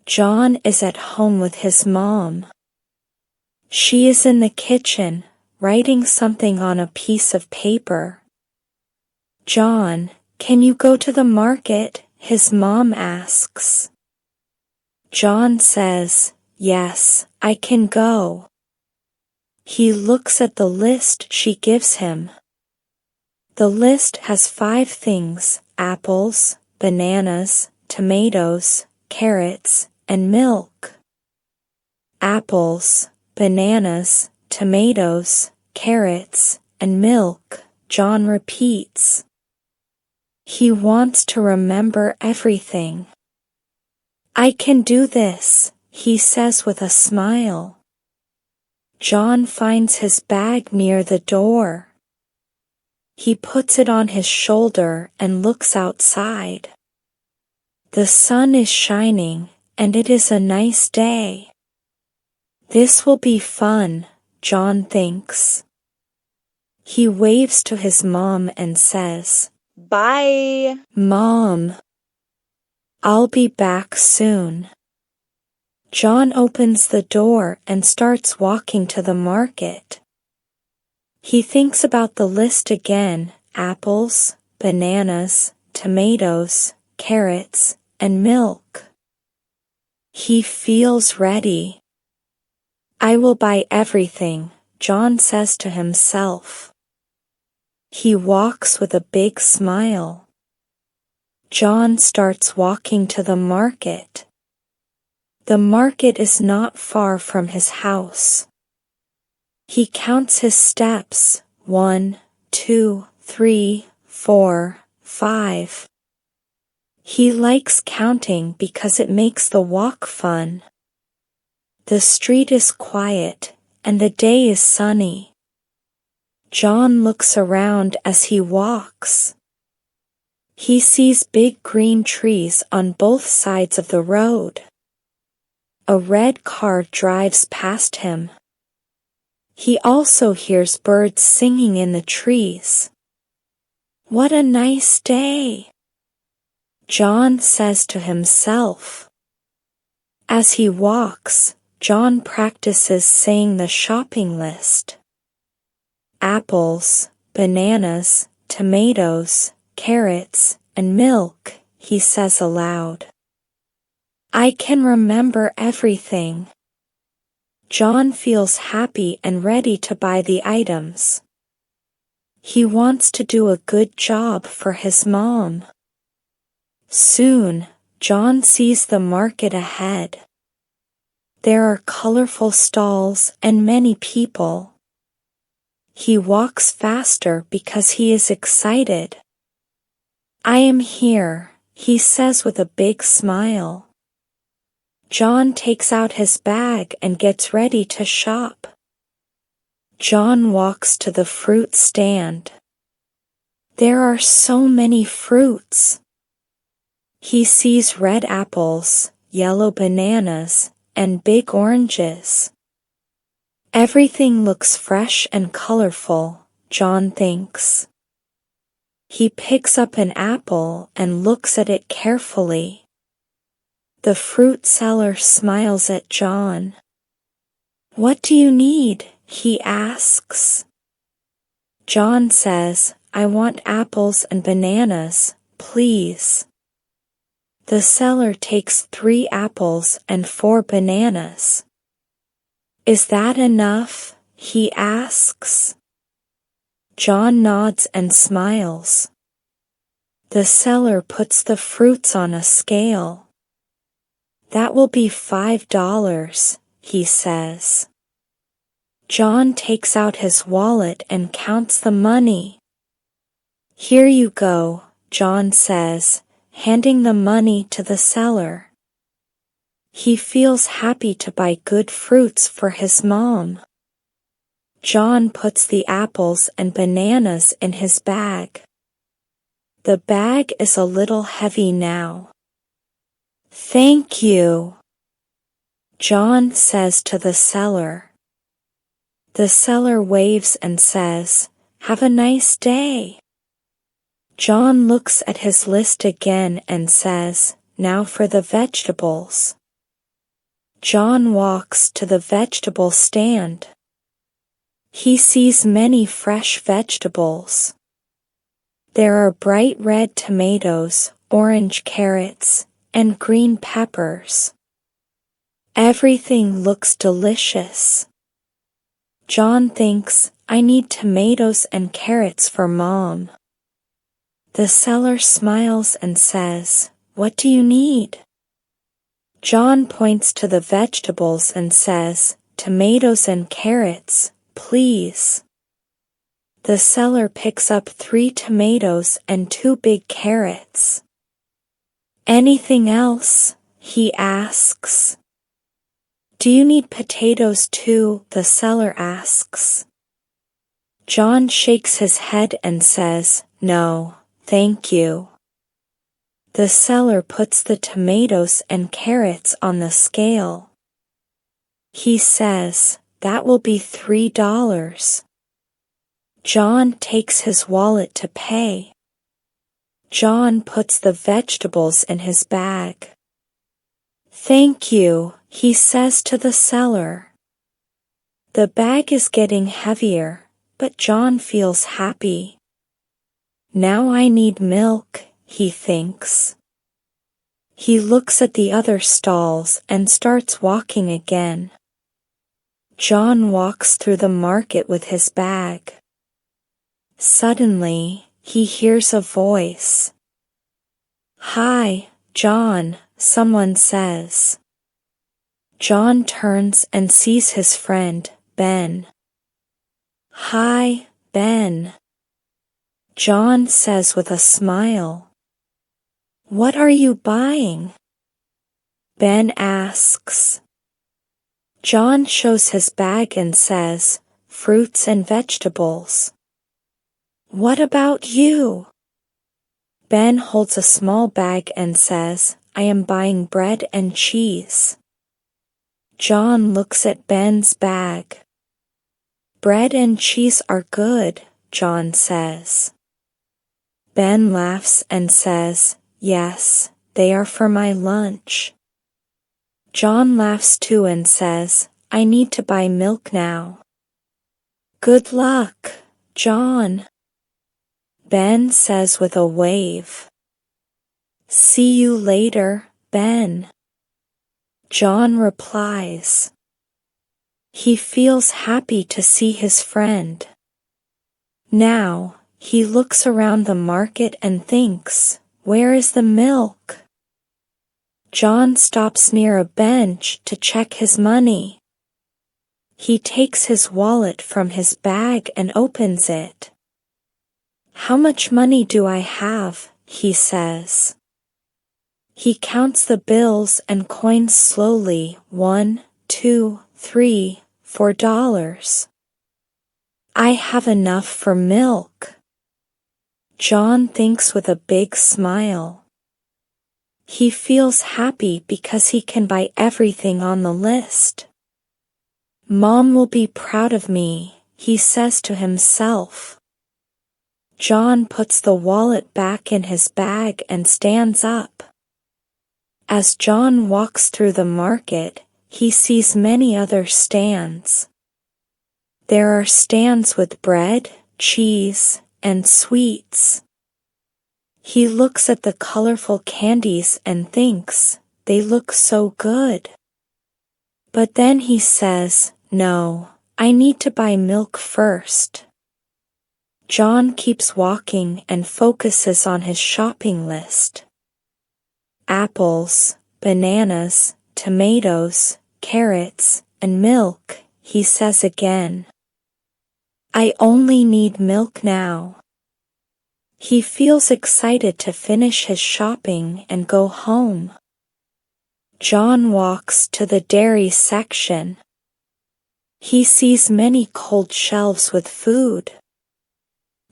John is at home with his mom. She is in the kitchen, writing something on a piece of paper. John, can you go to the market? His mom asks. John says, yes, I can go. He looks at the list she gives him. The list has 5 things: apples, bananas, tomatoes, carrots, and milk. Apples, bananas, tomatoes, carrots, and milk, John repeats. He wants to remember everything. I can do this, he says with a smile. John finds his bag near the door. He puts it on his shoulder and looks outside. The sun is shining, and it is a nice day. This will be fun, John thinks. He waves to his mom and says, Bye, Mom. I'll be back soon. John opens the door and starts walking to the market. He thinks about the list again: apples, bananas, tomatoes, carrots, and milk. He feels ready. I will buy everything, John says to himself. He walks with a big smile. John starts walking to the market. The market is not far from his house. He counts his steps: 1, 2, 3, 4, 5. He likes counting because it makes the walk fun. The street is quiet, and the day is sunny. John looks around as he walks. He sees big green trees on both sides of the road. A red car drives past him. He also hears birds singing in the trees. What a nice day, John says to himself. As he walks, John practices saying the shopping list. Apples, bananas, tomatoes, carrots, and milk, he says aloud. I can remember everything. John feels happy and ready to buy the items. He wants to do a good job for his mom. Soon, John sees the market ahead. There are colorful stalls and many people. He walks faster because he is excited. I am here, he says with a big smile. John takes out his bag and gets ready to shop. John walks to the fruit stand. There are so many fruits. He sees red apples, yellow bananas, and big oranges. Everything looks fresh and colorful, John thinks. He picks up an apple and looks at it carefully. The fruit seller smiles at John. What do you need? He asks. John says, I want apples and bananas, please. The seller takes 3 apples and 4 bananas. Is that enough? He asks. John nods and smiles. The seller puts the fruits on a scale. That will be $5, he says. John takes out his wallet and counts the money. Here you go, John says, handing the money to the seller. He feels happy to buy good fruits for his mom. John puts the apples and bananas in his bag. The bag is a little heavy now. Thank you, John says to the seller. The seller waves and says, Have a nice day. John looks at his list again and says, Now for the vegetables. John walks to the vegetable stand. He sees many fresh vegetables. There are bright red tomatoes, orange carrots, and green peppers. Everything looks delicious. John thinks, I need tomatoes and carrots for Mom. The seller smiles and says, What do you need? John points to the vegetables and says, Tomatoes and carrots, please. The seller picks up 3 tomatoes and 2 big carrots. Anything else? He asks. Do you need potatoes too? The seller asks. John shakes his head and says, No, thank you. The seller puts the tomatoes and carrots on the scale. He says, That will be $3. John takes his wallet to pay. John puts the vegetables in his bag. Thank you, he says to the seller. The bag is getting heavier, but John feels happy. Now I need milk, he thinks. He looks at the other stalls and starts walking again. John walks through the market with his bag. Suddenly, he hears a voice. Hi, John, someone says. John turns and sees his friend, Ben. Hi, Ben. John says with a smile. What are you buying? Ben asks. John shows his bag and says, Fruits and vegetables. What about you? Ben holds a small bag and says, I am buying bread and cheese. John looks at Ben's bag. Bread and cheese are good, John says. Ben laughs and says, Yes, they are for my lunch. John laughs too and says, I need to buy milk now. Good luck, John. Ben says with a wave. See you later, Ben. John replies. He feels happy to see his friend. Now, he looks around the market and thinks, Where is the milk? John stops near a bench to check his money. He takes his wallet from his bag and opens it. How much money do I have? He says. He counts the bills and coins slowly, 1, 2, 3, $4. I have enough for milk. John thinks with a big smile. He feels happy because he can buy everything on the list. Mom will be proud of me, he says to himself. John puts the wallet back in his bag and stands up. As John walks through the market, he sees many other stands. There are stands with bread, cheese, and sweets. He looks at the colorful candies and thinks, they look so good. But then he says, No, I need to buy milk first. John keeps walking and focuses on his shopping list. Apples, bananas, tomatoes, carrots, and milk, he says again. I only need milk now. He feels excited to finish his shopping and go home. John walks to the dairy section. He sees many cold shelves with food.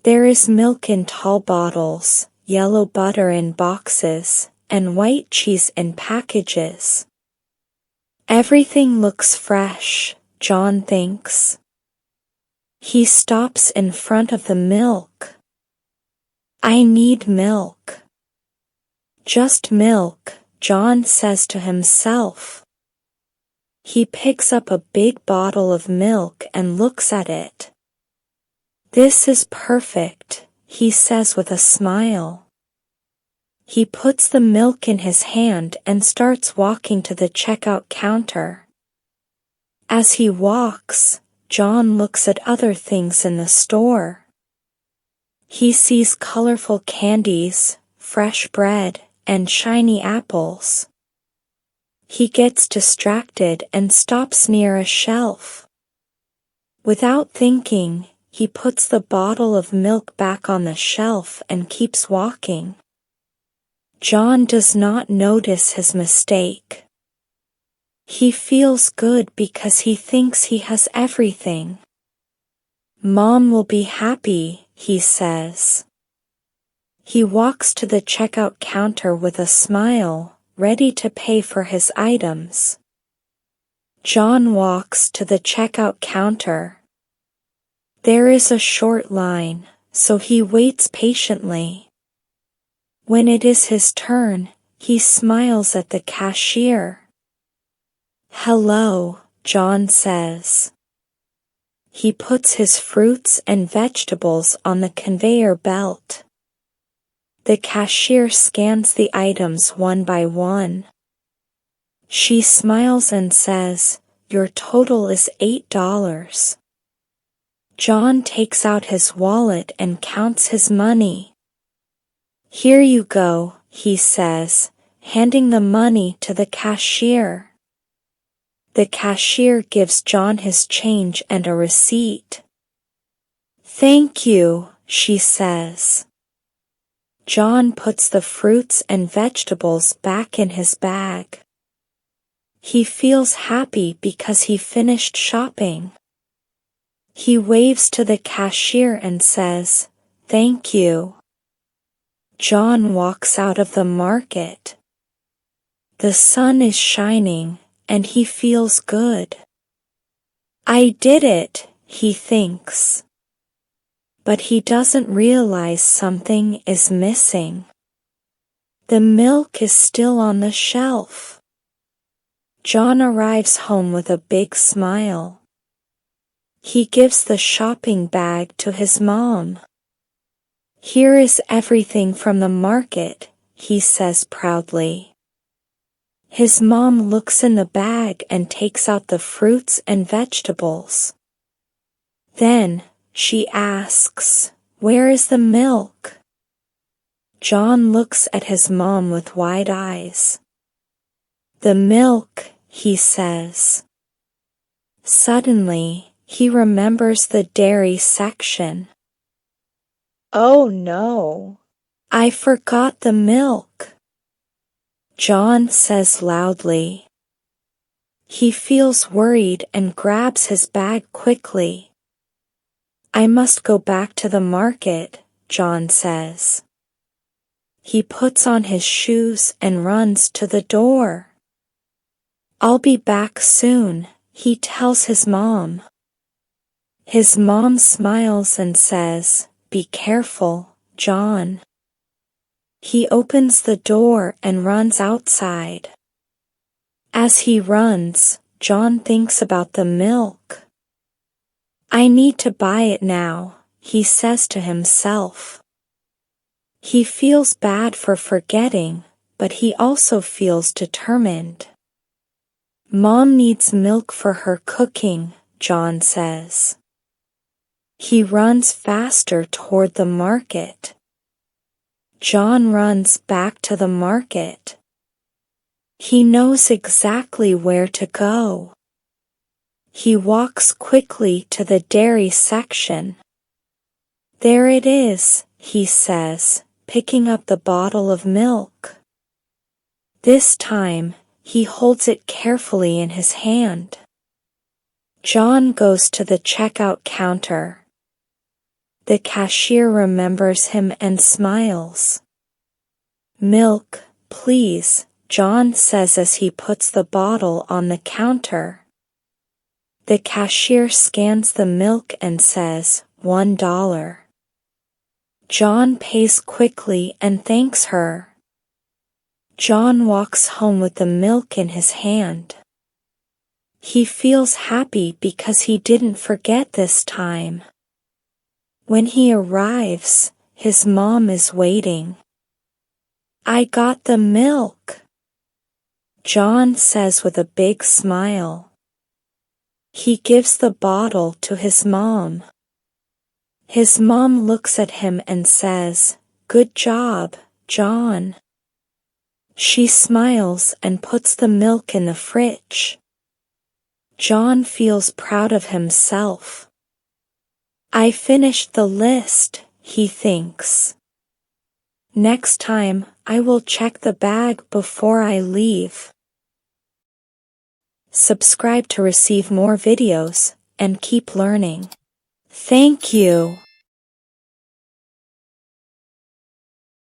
There is milk in tall bottles, yellow butter in boxes, and white cheese in packages. Everything looks fresh, John thinks. He stops in front of the milk. I need milk. Just milk, John says to himself. He picks up a big bottle of milk and looks at it. "This is perfect," he says with a smile. He puts the milk in his hand and starts walking to the checkout counter. As he walks, John looks at other things in the store. He sees colorful candies, fresh bread, and shiny apples. He gets distracted and stops near a shelf. Without thinking, he puts the bottle of milk back on the shelf and keeps walking. John does not notice his mistake. He feels good because he thinks he has everything. "Mom will be happy," he says. He walks to the checkout counter with a smile, ready to pay for his items. John walks to the checkout counter. There is a short line, so he waits patiently. When it is his turn, he smiles at the cashier. "Hello," John says. He puts his fruits and vegetables on the conveyor belt. The cashier scans the items one by one. She smiles and says, "Your total is $8. John takes out his wallet and counts his money. "Here you go," he says, handing the money to the cashier. The cashier gives John his change and a receipt. "Thank you," she says. John puts the fruits and vegetables back in his bag. He feels happy because he finished shopping. He waves to the cashier and says, "Thank you." John walks out of the market. The sun is shining, and he feels good. "I did it," he thinks. But he doesn't realize something is missing. The milk is still on the shelf. John arrives home with a big smile. He gives the shopping bag to his mom. "Here is everything from the market," he says proudly. His mom looks in the bag and takes out the fruits and vegetables. Then, she asks, "Where is the milk?" John looks at his mom with wide eyes. "The milk," he says. Suddenly, he remembers the dairy section. "Oh no, I forgot the milk," John says loudly. He feels worried and grabs his bag quickly. "I must go back to the market," John says. He puts on his shoes and runs to the door. "I'll be back soon," he tells his mom. His mom smiles and says, "Be careful, John." He opens the door and runs outside. As he runs, John thinks about the milk. "I need to buy it now," he says to himself. He feels bad for forgetting, but he also feels determined. "Mom needs milk for her cooking," John says. He runs faster toward the market. John runs back to the market. He knows exactly where to go. He walks quickly to the dairy section. "There it is," he says, picking up the bottle of milk. This time, he holds it carefully in his hand. John goes to the checkout counter. The cashier remembers him and smiles. "Milk, please," John says as he puts the bottle on the counter. The cashier scans the milk and says, $1. John pays quickly and thanks her. John walks home with the milk in his hand. He feels happy because he didn't forget this time. When he arrives, his mom is waiting. I got the milk, John says with a big smile. He gives the bottle to his mom. His mom looks at him and says, "Good job, John." She smiles and puts the milk in the fridge. John feels proud of himself. I finished the list, he thinks. Next time, I will check the bag before I leave. Subscribe to receive more videos and keep learning. Thank you.